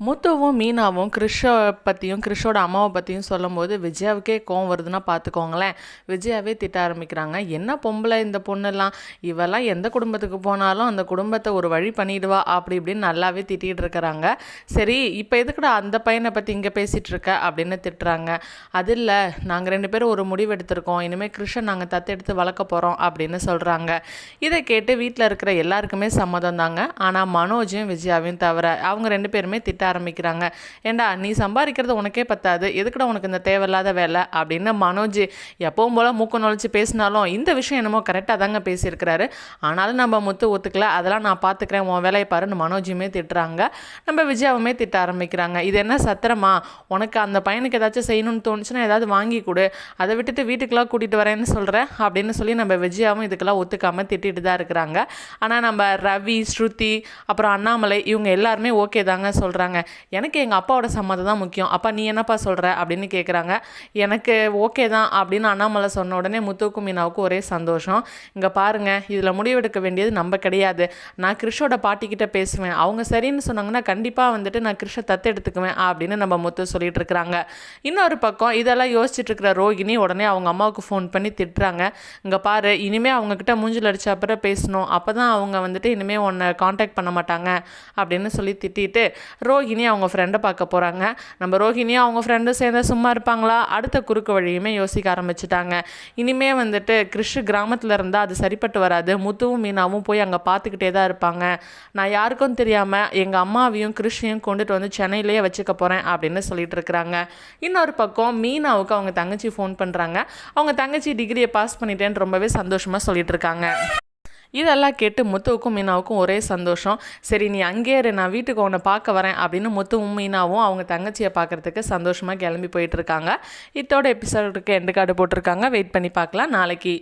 முத்துவும் மீனாவும் கிறிஷை பற்றியும் கிறிஷோட அம்மாவை பற்றியும் சொல்லும்போது விஜயாவுக்கே கோவம் வருதுன்னா பார்த்துக்கோங்களேன். விஜயாவே திட்ட ஆரம்பிக்கிறாங்க. என்ன பொம்பளை இந்த பொண்ணெல்லாம், இவெல்லாம் எந்த குடும்பத்துக்கு போனாலும் அந்த குடும்பத்தை ஒரு வழி பண்ணிடுவா அப்படி இப்படின்னு நல்லாவே திட்டிகிட்டு இருக்கிறாங்க. சரி, இப்போ எதுக்குடா அந்த பையனை பற்றி இங்கே பேசிகிட்டு இருக்க அப்படின்னு திட்டுறாங்க. அது இல்லை, நாங்கள் 2 பேரும் ஒரு முடிவு எடுத்திருக்கோம், இனிமேல் கிறிஷை நாங்கள் தத்தெடுத்து வளர்க்க போகிறோம் அப்படின்னு சொல்கிறாங்க. இதை கேட்டு வீட்டில் இருக்கிற எல்லாருக்குமே சம்மதம் தாங்க. ஆனால் மனோஜும் விஜயாவையும் தவிர அவங்க 2 பேருமே திட்ட ஆரம்பிக்கிறாங்க. ஏண்டா, நீ சம்பாதிக்கிறது உனக்கே பத்தாது, எதுக்குடா உனக்கு இந்த தேவையில்லாத வேலை அப்படின்னு மனோஜ் எப்பவும் போல மூக்கு நுழைச்சி பேசினாலும் இந்த விஷயம் என்னமோ கரெக்டாக தாங்க பேசியிருக்கிறாரு. ஆனாலும் நம்ம முத்து ஒத்துக்கல, அதெல்லாம் நான் பார்த்துக்கிறேன், உன் வேலையை பாருன்னு மனோஜுமே திட்டுறாங்க. நம்ம விஜயாவுமே திட்ட ஆரம்பிக்கிறாங்க. இது என்ன சத்திரமா, உனக்கு அந்த பையனுக்கு ஏதாச்சும் செய்யணும்னு தோணுச்சுன்னா ஏதாவது வாங்கி கொடு, அதை விட்டுட்டு வீட்டுக்கெல்லாம் கூட்டிகிட்டு வரேன்னு சொல்கிறேன் அப்படின்னு சொல்லி நம்ம விஜயாவும் இதுக்கெல்லாம் ஒத்துக்காமல் திட்டிட்டு தான் இருக்கிறாங்க. ஆனால் நம்ம ரவி, ஸ்ருதி, அப்புறம் அண்ணாமலை இவங்க எல்லாருமே ஓகே தாங்க சொல்கிறாங்க. எனக்கு எங்கள் அப்பாவோட சம்மதம் தான் முக்கியம், அப்பா நீ என்னப்பா சொல்கிற அப்படின்னு கேட்குறாங்க. எனக்கு ஓகே தான் அப்படின்னு அண்ணாமலை சொன்ன உடனே முத்துவுக்கும் மீனாவுக்கும் ஒரே சந்தோஷம். இங்கே பாருங்கள், இதில் முடிவெடுக்க வேண்டியது நம்ம கிடையாது, நான் கிறிஷோட பாட்டிக்கிட்ட பேசுவேன், அவங்க சரின்னு சொன்னாங்கன்னா கண்டிப்பாக வந்துட்டு நான் கிறிஷை தத்தெடுத்துக்குவேன் அப்படின்னு நம்ம முத்து சொல்லிட்டு இருக்கிறாங்க. இன்னொரு பக்கம் இதெல்லாம் யோசிச்சுட்டு இருக்கிற ரோகிணி உடனே அவங்க அம்மாவுக்கு ஃபோன் பண்ணி திட்டுறாங்க. இங்கே பாரு, இனிமேல் அவங்கக்கிட்ட மூஞ்சில் அடிச்ச அப்புறம் பேசணும், அப்போ தான் அவங்க வந்துட்டு இனிமேல் உன்னை காண்டாக்ட் பண்ண மாட்டாங்க அப்படின்னு சொல்லி திட்டிட்டு ரோஹிணி அவங்க ஃப்ரெண்டை பார்க்க போகிறாங்க. நம்ம ரோஹிணியும் அவங்க ஃப்ரெண்டும் சேர்ந்து சும்மா இருப்பாங்களா, அடுத்த குறுக்கு வழியுமே யோசிக்க ஆரம்பிச்சிட்டாங்க. இனிமே வந்துட்டு கிறிஷ் கிராமத்தில் இருந்தால் அது சரிப்பட்டு வராது, முத்துவும் மீனாவும் போய் அங்கே பார்த்துக்கிட்டே தான் இருப்பாங்க, நான் யாருக்கும் தெரியாமல் எங்கள் அம்மாவையும் கிறிஷையும் கொண்டுட்டு வந்து சென்னையிலேயே வச்சுக்க போகிறேன் அப்படின்னு சொல்லிட்டு இருக்கிறாங்க. இன்னொரு பக்கம் மீனாவுக்கு அவங்க தங்கச்சி ஃபோன் பண்ணுறாங்க. அவங்க தங்கச்சி டிகிரியை பாஸ் பண்ணிட்டேன்னு ரொம்பவே சந்தோஷமாக சொல்லிட்டு இருக்காங்க. இதெல்லாம் கேட்டு முத்துவுக்கும் மீனாவுக்கும் ஒரே சந்தோஷம். சரி, நீ அங்கே இரு, நான் வீட்டுக்கு உன்னை பார்க்க வரேன் அப்படின்னு முத்துவும் மீனாவும் அவங்க தங்கச்சியை பார்க்குறதுக்கு சந்தோஷமாக கிளம்பி போயிட்டுருக்காங்க. இதோட எபிசோடுக்கு எண்டு கார்டு போட்டிருக்காங்க, வெயிட் பண்ணி பார்க்கலாம் நாளைக்கு.